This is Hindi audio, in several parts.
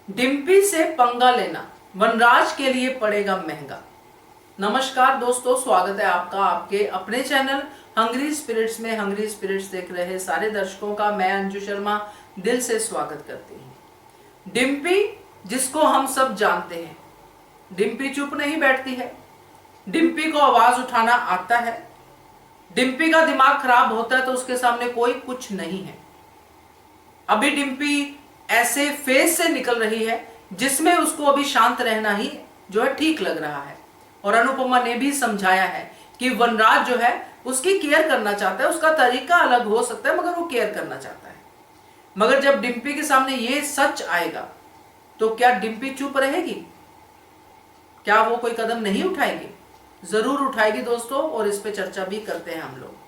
डिम्पी से पंगा लेना वनराज के लिए पड़ेगा महंगा। नमस्कार दोस्तों, स्वागत है आपका आपके अपने चैनल हंग्री स्पिरिट्स में। हंग्री स्पिरिट्स देख रहे सारे दर्शकों का मैं अंजू शर्मा दिल से स्वागत करती हूँ। डिम्पी जिसको हम सब जानते हैं, डिम्पी चुप नहीं बैठती है, डिम्पी को आवाज उठाना आता है। डिम्पी का दिमाग खराब होता है तो उसके सामने कोई कुछ नहीं है। अभी डिम्पी ऐसे फेज से निकल रही है जिसमें उसको अभी शांत रहना ही जो है ठीक लग रहा है। और अनुपमा ने भी समझाया है कि वनराज जो है उसकी केयर करना चाहता है, उसका तरीका अलग हो सकता है मगर वो केयर करना चाहता है। मगर जब डिम्पी के सामने ये सच आएगा तो क्या डिम्पी चुप रहेगी? क्या वो कोई कदम नहीं उठाएगी? जरूर उठाएगी दोस्तों, और इस पे चर्चा भी करते हैं हम लोग।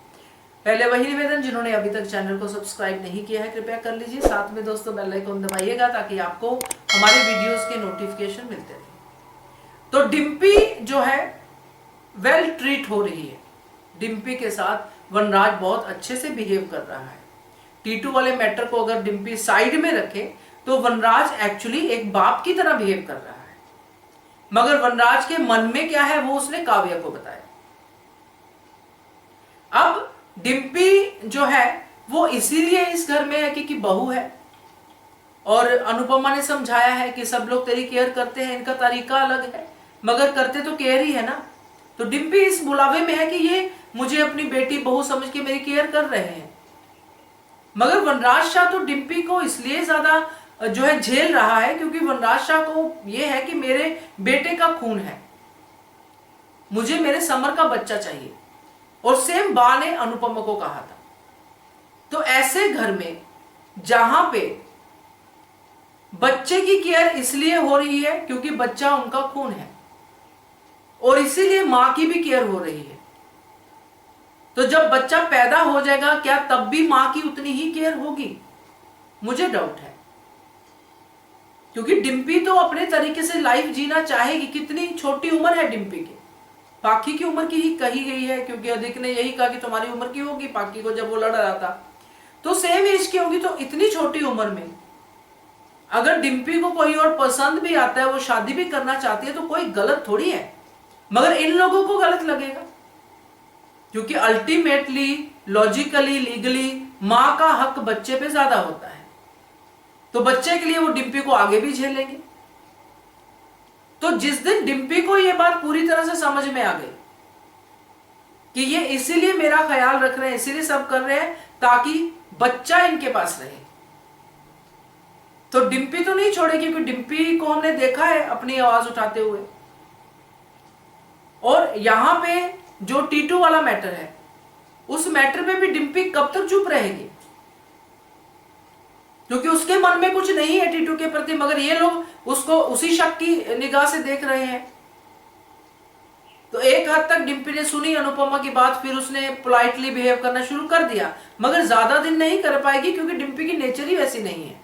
पहले वही निवेदन, जिन्होंने अभी तक चैनल को सब्सक्राइब नहीं किया है कृपया कर लीजिए, साथ में दोस्तों बेल आइकन दबाइएगा ताकि आपको हमारे वीडियोस के नोटिफिकेशन मिलते रहे। तो डिम्पी जो है वेल ट्रीट हो रही है। डिम्पी के साथ वनराज बहुत अच्छे से बिहेव कर रहा है। टीटू वाले मैटर को अगर डिम्पी साइड में रखे तो वनराज एक्चुअली एक बाप की तरह बिहेव कर रहा है। मगर वनराज के मन में क्या है वो उसने काव्या को बताया। अब डिम्पी जो है वो इसीलिए इस घर में है क्योंकि बहू है, और अनुपमा ने समझाया है कि सब लोग तेरी केयर करते हैं, इनका तरीका अलग है मगर करते तो केयर ही है ना। तो डिम्पी इस बुलावे में है कि ये मुझे अपनी बेटी बहू समझ के मेरी केयर कर रहे हैं। मगर वनराज शाह तो डिम्पी को इसलिए ज्यादा जो है झेल रहा है क्योंकि वनराज शाह को यह है कि मेरे बेटे का खून है, मुझे मेरे समर का बच्चा चाहिए। और सेम बा ने अनुपमा को कहा था। तो ऐसे घर में जहां पे बच्चे की केयर इसलिए हो रही है क्योंकि बच्चा उनका खून है और इसीलिए मां की भी केयर हो रही है, तो जब बच्चा पैदा हो जाएगा क्या तब भी मां की उतनी ही केयर होगी? मुझे डाउट है, क्योंकि डिम्पी तो अपने तरीके से लाइफ जीना चाहेगी। कितनी छोटी उम्र है डिम्पी की, पाखी की उम्र की ही कही गई है क्योंकि अधिक ने यही कहा कि तुम्हारी उम्र की होगी पाखी को जब वो लड़ रहा था, तो सेम एज की होगी। तो इतनी छोटी उम्र में अगर डिम्पी को कोई और पसंद भी आता है, वो शादी भी करना चाहती है, तो कोई गलत थोड़ी है। मगर इन लोगों को गलत लगेगा क्योंकि अल्टीमेटली लॉजिकली लीगली मां का हक बच्चे पे ज्यादा होता है, तो बच्चे के लिए वो डिम्पी को आगे भी झेलेंगे। तो जिस दिन डिम्पी को यह बात पूरी तरह से समझ में आ गई कि ये इसीलिए मेरा ख्याल रख रहे हैं, इसीलिए सब कर रहे हैं ताकि बच्चा इनके पास रहे, तो डिम्पी तो नहीं छोड़ेगी क्योंकि डिम्पी को हमने देखा है अपनी आवाज उठाते हुए। और यहां पे जो टीटू वाला मैटर है, उस मैटर पे भी डिम्पी कब तक चुप रहेगी? क्योंकि उसके मन में कुछ नहीं है टीटू के प्रति, मगर ये लोग उसको उसी शक की निगाह से देख रहे हैं। तो एक हद तक डिम्पी ने सुनी अनुपमा की बात, फिर उसने पोलाइटली बिहेव करना शुरू कर दिया, मगर ज्यादा दिन नहीं कर पाएगी क्योंकि डिम्पी की नेचर ही वैसी नहीं है।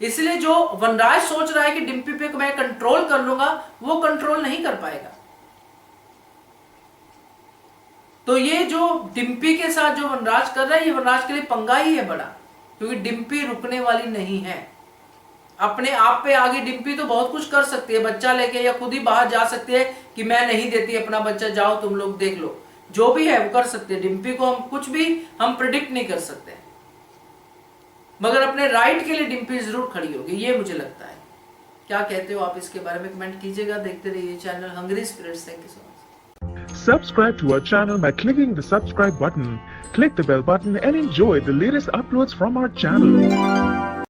इसलिए जो वनराज सोच रहा है कि डिम्पी पे मैं कंट्रोल कर लूंगा, वो कंट्रोल नहीं कर पाएगा। तो ये जो डिम्पी के साथ जो वनराज कर रहा है, ये वनराज के लिए पंगा ही है बड़ा, क्योंकि डिम्पी रुकने वाली नहीं है। अपने आप पे आगे डिम्पी तो बहुत कुछ कर सकती है, बच्चा लेके या खुद ही बाहर जा सकती है कि मैं नहीं देती अपना बच्चा, जाओ तुम लोग देख लो, जो भी है वो कर सकते हैं। डिम्पी को हम कुछ भी प्रिडिक्ट नहीं कर सकते, मगर अपने राइट के लिए डिम्पी जरूर खड़ी होगी, ये मुझे लगता है। क्या कहते हो आप इसके बारे में कमेंट कीजिएगा। देखते रहिए channel hungry spirits. Thank you so much. Subscribe to our channel by clicking the subscribe button. Click the bell button and enjoy the latest uploads from our channel.